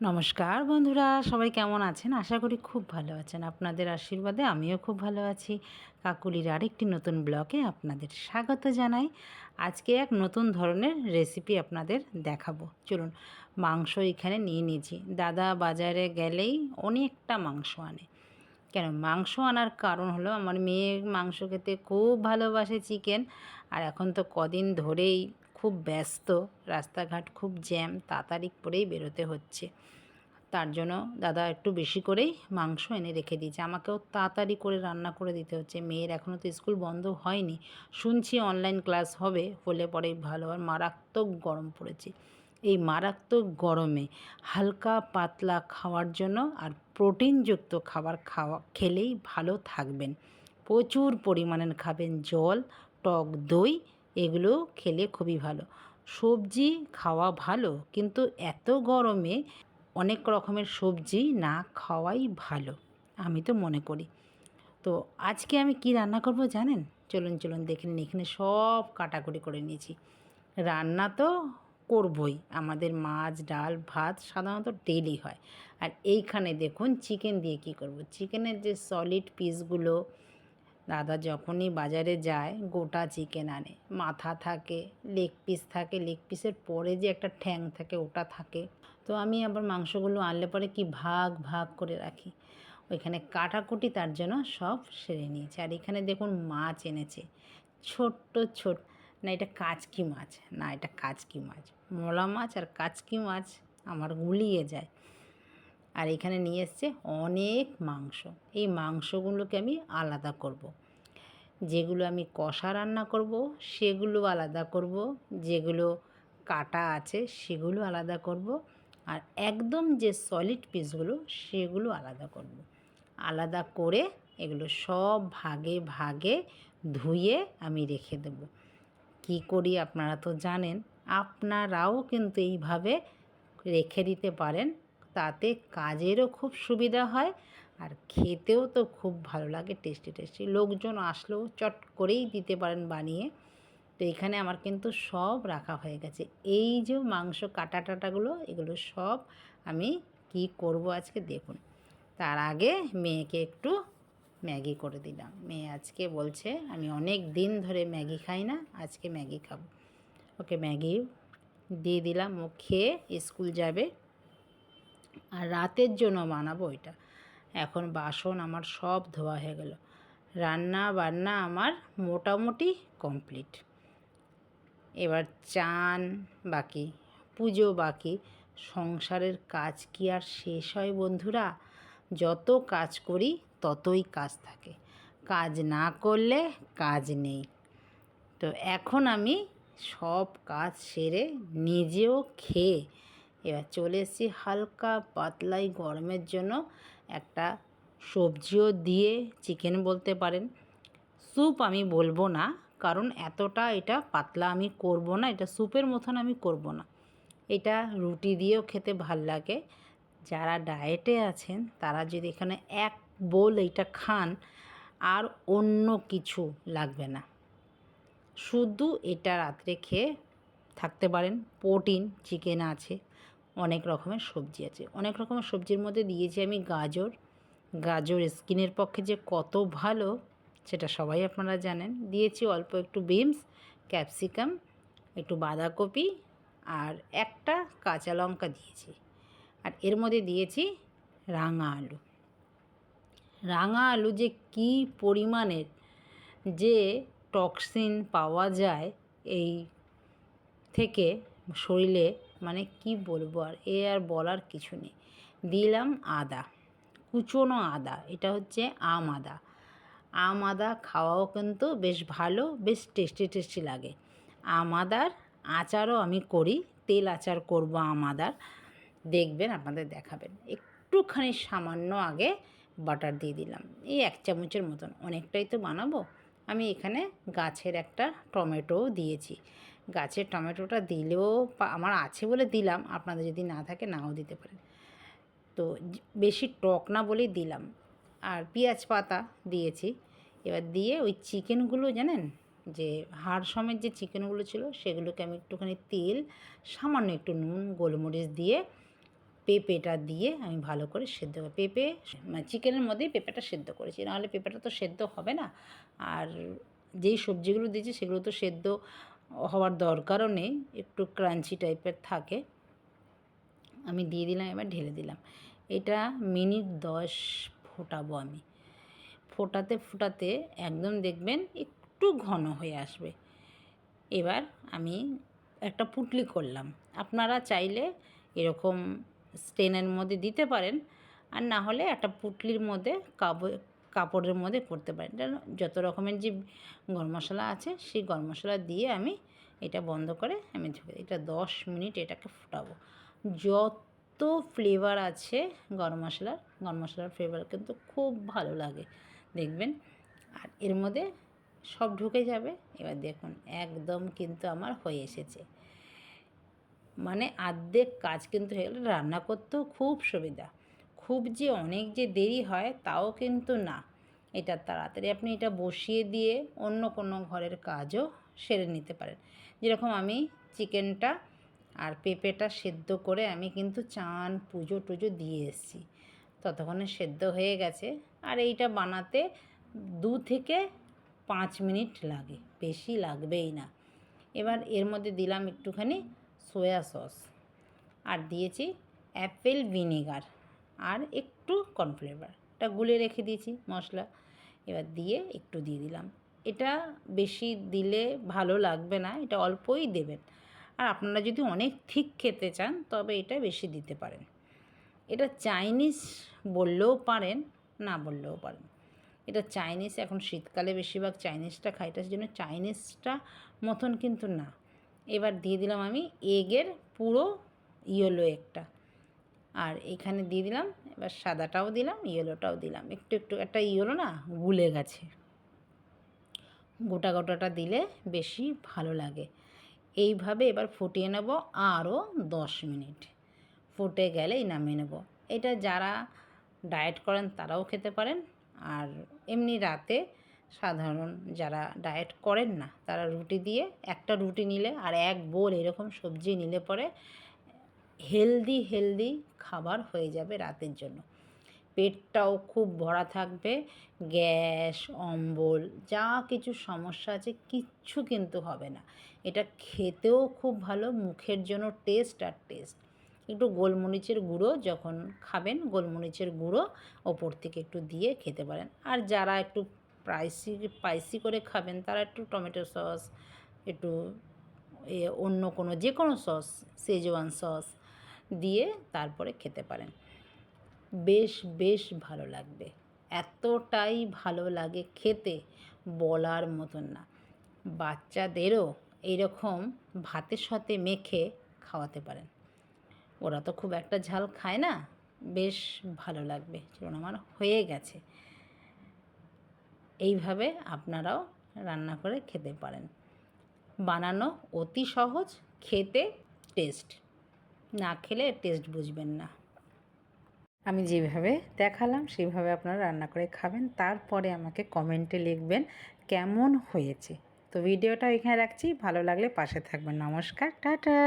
নমস্কার বন্ধুরা, সবাই কেমন আছেন? আশা করি খুব ভালো আছেন। আপনাদের আশীর্বাদে আমিও খুব ভালো আছি। কাকুলির আরেকটি নতুন ব্লগে আপনাদের স্বাগত জানাই। আজকে এক নতুন ধরনের রেসিপি আপনাদের দেখাবো। চলুন, মাংস এখানে নিয়ে নিয়েছি। দাদা বাজারে গেলেই অনেকটা মাংস আনে। কেন মাংস আনার কারণ হলো, আমার মেয়ে মাংস খেতে খুব ভালোবাসে, চিকেন। আর এখন তো কদিন ধরেই খুব ব্যস্ত, রাস্তাঘাট খুব জ্যাম, তাড়াতাড়ি করেই বেরোতে হচ্ছে। তার জন্য দাদা একটু বেশি করেই মাংস এনে রেখে দিয়েছে। আমাকেও তাড়াতাড়ি করে রান্না করে দিতে হচ্ছে। মেয়ের এখনও তো স্কুল বন্ধ হয়নি, শুনছি অনলাইন ক্লাস হবে, হলে পরেই ভালো। আর মারাত্মক গরম পড়েছে। এই মারাত্মক গরমে হালকা পাতলা খাওয়ার জন্য আর প্রোটিনযুক্ত খাবার খেলেই ভালো থাকবেন। প্রচুর পরিমাণের খাবেন, জল, টক দই, এগুলো খেলে খুবই ভালো। সবজি খাওয়া ভালো, কিন্তু এত গরমে অনেক রকমের সবজি না খাওয়াই ভালো, আমি তো মনে করি। তো আজকে আমি কি রান্না করব জানেন? চলুন চলুন দেখে নিন। এখানে সব কাটাকুটি করে নিয়েছি। রান্না তো করবই, আমাদের মাছ ডাল ভাত সাধারণত ডেলি হয়। আর এইখানে দেখুন চিকেন দিয়ে কি করব। চিকেনের যে সলিড পিসগুলো, দাদা যখনই বাজারে যায় গোটা চিকেন আনে। মাথা থাকে, লেগ পিস থাকে, লেগ পিসের পরে যে একটা ঠ্যাং থাকে ওটা থাকে। তো আমি আবার মাংসগুলো আনলে পরে কি ভাগ ভাগ করে রাখি। ওইখানে কাটাকুটি তার জন্য সব সেরে নিয়েছে। আর এখানে দেখুন মাছ এনেছে, ছোট্ট ছোট, না এটা কাচকি মাছ, না এটা কাচকি মাছ, মোলা মাছ আর কাচকি মাছ আমার গুলিয়ে যায়। আর এখানে নিয়ে এসছে অনেক মাংস। এই মাংসগুলোকে আমি আলাদা করব। যেগুলো আমি কষা রান্না করব সেগুলো আলাদা করব, যেগুলো কাটা আছে সেগুলো আলাদা করব, আর একদম যে সলিড পিসগুলো সেগুলো আলাদা করব। আলাদা করে এগুলো সব ভাগে ভাগে ধুয়ে আমি রেখে দেব। কি করি আপনারা তো জানেন, আপনারাও কিন্তু এইভাবে রেখে দিতে পারেন। তাতে কাজেরও খুব সুবিধা হয়, আর খেতেও তো খুব ভালো লাগে, টেস্টি টেস্টি। লোকজন আসলেও চট করেই দিতে পারেন বানিয়ে। তো এখানে আমার কিন্তু সব রাখা হয়ে গেছে। এই যে মাংস কাটা টাটাগুলো, এগুলো সব আমি কি করব আজকে দেখুন। তার আগে মেয়েকে একটু ম্যাগি করে দিলাম। মেয়ে আজকে বলছে আমি অনেক দিন ধরে ম্যাগি খাই না, আজকে ম্যাগি খাবো। ওকে ম্যাগি দিয়ে দিলাম, ও খেয়ে স্কুল যাবে। আর রাতের জন্য বানাবো এটা। এখন বাসন আমার সব ধোয়া হয়ে গেল, রান্না বান্না আমার মোটামুটি কমপ্লিট। এবার চান বাকি, পুজো বাকি। সংসারের কাজ কি আর শেষ হয় বন্ধুরা? যত কাজ করি ততই কাজ থাকে, কাজ না করলে কাজ নেই। তো এখন আমি সব কাজ সেরে নিজেও খেয়ে এবার চলে এসেছি হালকা পাতলাই গরমের জন্য একটা সবজিও দিয়ে, চিকেন বলতে পারেন। স্যুপ আমি বলবো না, কারণ এতটা এটা পাতলা আমি করব না, এটা স্যুপের মতন আমি করব না। এটা রুটি দিয়েও খেতে ভাল লাগে। যারা ডায়েটে আছেন তারা যদি এখানে এক বোল এইটা খান, আর অন্য কিছু লাগবে না, শুধু এটা রাত্রে খেয়ে থাকতে পারেন। প্রোটিন চিকেন আছে, অনেক রকমের সবজি আছে। অনেক রকমের সবজির মধ্যে দিয়েছি আমি গাজর। গাজর স্কিনের পক্ষে যে কত ভালো সেটা সবাই আপনারা জানেন। দিয়েছি অল্প একটু বিনস, ক্যাপসিকাম, একটু বাঁধাকপি, আর একটা কাঁচা লঙ্কা দিয়েছি। আর এর মধ্যে দিয়েছি রাঙা আলু। রাঙা আলু যে কী পরিমাণের যে টক্সিন পাওয়া যায় এই থেকে শরীরে, মানে কি বলবো, আর বলার কিছু নেই। দিলাম আদা, কুচনো আদা, এটা হচ্ছে আম আদা। আম আদা খাওয়াও কিন্তু বেশ ভালো, বেশ টেস্টি টেস্টি লাগে। আম আদার আচারও আমি করি, তেল আচার করব আম আদার, দেখবেন আপনাদের দেখাবেন। একটুখানি সামান্য আগে বাটার দিয়ে দিলাম, এই 1 চামচের মতন, অনেকটাই তো বানাবো। আমি এখানে গাছের একটা টমেটোও দিয়েছি। গাছের টমেটোটা দিলেও আমার আছে বলে দিলাম, আপনাদের যদি না থাকে নাও দিতে পারেন। তো বেশি টক না বলেই দিলাম। আর পেঁয়াজ পাতা দিয়েছি। এবার দিয়ে ওই চিকেনগুলো জানেন, যে হাড় সমেত যে চিকেনগুলো ছিল সেগুলোকে আমি একটুখানি তেল, সামান্য একটু নুন, গোলমরিচ দিয়ে পেঁপেটা দিয়ে আমি ভালো করে সেদ্ধ করি। পেঁপে মানে চিকেনের মধ্যেই পেঁপেটা সেদ্ধ করেছি, নাহলে পেঁপেটা তো সেদ্ধ হবে না। আর যেই সবজিগুলো দিয়েছি সেগুলো তো সেদ্ধ হওয়ার দরকারও নেই, একটু ক্রাঞ্চি টাইপের থাকে। আমি দিয়ে দিলাম, এবার ঢেলে দিলাম। এটা মিনিট 10 ফোটাবো আমি। ফোটাতে ফোটাতে একদম দেখবেন একটু ঘন হয়ে আসবে। এবার আমি একটা পুঁটলি করলাম। আপনারা চাইলে এরকম স্টেনের মধ্যে দিতে পারেন, আর না হলে একটা পুঁটলির মধ্যে কাপড়ের মধ্যে করতে পারেন। যত রকমের যে গরম মশলা আছে সেই গরম মশলা দিয়ে আমি এটা বন্ধ করে আমি ঢেকে এটা 10 মিনিট এটাকে ফোটাবো। যত ফ্লেভার আছে গরম মশলার ফ্লেভার কিন্তু খুব ভালো লাগে দেখবেন। আর এর মধ্যে সব ঢুকে যাবে। এবার দেখুন একদম কিন্তু আমার হয়ে এসেছে, মানে অর্ধেক কাজ কিন্তু হয়ে গেল। রান্না করতেও খুব সুবিধা, খুব যে অনেক যে দেরি হয় তাও কিন্তু না। এটা তাড়াতাড়ি আপনি এটা বসিয়ে দিয়ে অন্য কোনো ঘরের কাজও সেরে নিতে পারেন। যেরকম আমি চিকেনটা আর পেঁপেটা সেদ্ধ করে আমি কিন্তু চান পুজো টুজো দিয়ে এসেছি, ততক্ষণে সেদ্ধ হয়ে গেছে। আর এইটা বানাতে 2 থেকে 5 মিনিট লাগে, বেশি লাগবেই না। এবার এর মধ্যে দিলাম একটুখানি সয়া সস, আর দিয়েছি অ্যাপেল ভিনেগার, আর একটু কর্নফ্লেভার, এটা গুলে রেখে দিয়েছি মশলা। এবার দিয়ে একটু দিয়ে দিলাম। এটা বেশি দিলে ভালো লাগবে না, এটা অল্পই দেবেন। আর আপনারা যদি অনেক ঠিক খেতে চান তবে এটা বেশি দিতে পারেন। এটা চাইনিজ বললেও পারেন, না বললেও পারেন। এটা চাইনিজ, এখন শীতকালে বেশিরভাগ চাইনিজটা খাই, এটার জন্য চাইনিজটা মতন কিন্তু না। এবার দিয়ে দিলাম আমি এগের পুরো ইয়েলো একটা, আর এখানে দিয়ে দিলাম এবার সাদাটাও দিলাম, ইয়েলোটাও দিলাম। একটু একটু একটা ইয়েলো না গুলে গেছে, গোটা গোটাটা দিলে বেশি ভালো লাগে। এইভাবে এবার ফুটিয়ে নেব আরও 10 মিনিট। ফুটে গেলেই নামিয়ে নেব। এটা যারা ডায়েট করেন তারাও খেতে পারেন, আর এমনি রাতে সাধারণ যারা ডায়েট করেন না তারা রুটি দিয়ে, একটা রুটি নিলে আর এক বোল এরকম সবজি নিলে পরে হেলদি খাবার হয়ে যাবে রাতের জন্য। পেটটাও খুব ভরা থাকবে, গ্যাস অম্বল যা কিছু সমস্যা আছে কিচ্ছু কিন্তু হবে না। এটা খেতেও খুব ভালো, মুখের জন্য টেস্ট আর টেস্ট। একটু গোলমরিচের গুঁড়ো যখন খাবেন, গোলমরিচের গুঁড়ো ওপর থেকে একটু দিয়ে খেতে পারেন। আর যারা একটু স্পাইসি করে খাবেন তারা একটু টমেটো সস, একটু অন্য কোনো যে কোনো সস, শেজওয়ান সস দিয়ে তারপরে খেতে পারেন। বেশ ভালো লাগবে, এতটাই ভালো লাগে খেতে বলার মতন না। বাচ্চাদেরও এইরকম ভাতের সাথে মেখে খাওয়াতে পারেন, ওরা তো খুব একটা ঝাল খায় না, বেশ ভালো লাগবে। চলুন আমার হয়ে গেছে। এইভাবে আপনারাও রান্না করে খেতে পারেন। বানানো অতি সহজ, খেতে টেস্ট, না খেলে টেস্ট বুঝবেন না। আমি যেভাবে দেখালাম সেভাবে আপনারা রান্না করে খাবেন, তারপরে আমাকে কমেন্টে লিখবেন কেমন হয়েছে। তো ভিডিওটা এখানে রাখছি, ভালো লাগলে পাশে থাকবেন। নমস্কার, টাটা।